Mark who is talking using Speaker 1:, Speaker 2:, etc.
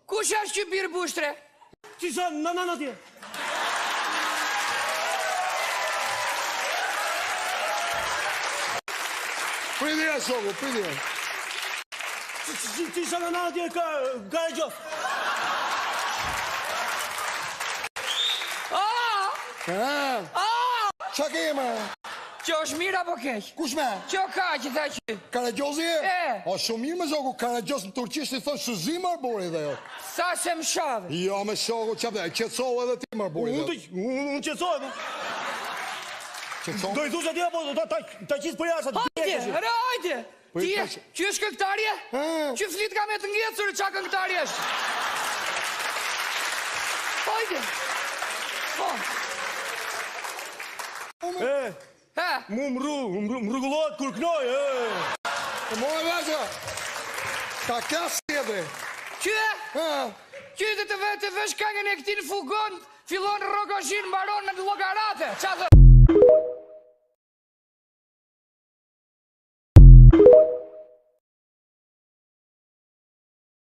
Speaker 1: Kush është që birë bushtre?
Speaker 2: Që sa në tje?
Speaker 3: Pridi e shoku, pridi e.
Speaker 2: Që sa në tje ka e gjos?
Speaker 3: Qa kema?
Speaker 1: Që është mirë apo keq?
Speaker 3: Kush me?
Speaker 1: Që ka që tha që?
Speaker 3: Karagjozi e?
Speaker 1: E.
Speaker 3: O, shumë mirë me shoku, Karagjos në turqisht i thonë shuzim arbori dhe jo.
Speaker 1: Sa se më shavë?
Speaker 3: Jo, me shoku, qapë dhe, qetsohu edhe ti më arbori dhe.
Speaker 2: Unë qetsohet,
Speaker 3: Qetsohu?
Speaker 2: do i thu që tja, po ta qisë për jashtë.
Speaker 1: Hajde, hajde! Ti e, që është këngëtarje? Që flit ka me të ngecur, qa këngëtarje është? Hajde! Po,
Speaker 2: Mu më rrugullohet kur knoj,
Speaker 3: Mo e vazha, ka kasë edhe.
Speaker 1: që të vesh këngën e këtin fugon, fillon rogoshin, mbaron në logarate, qa dhe?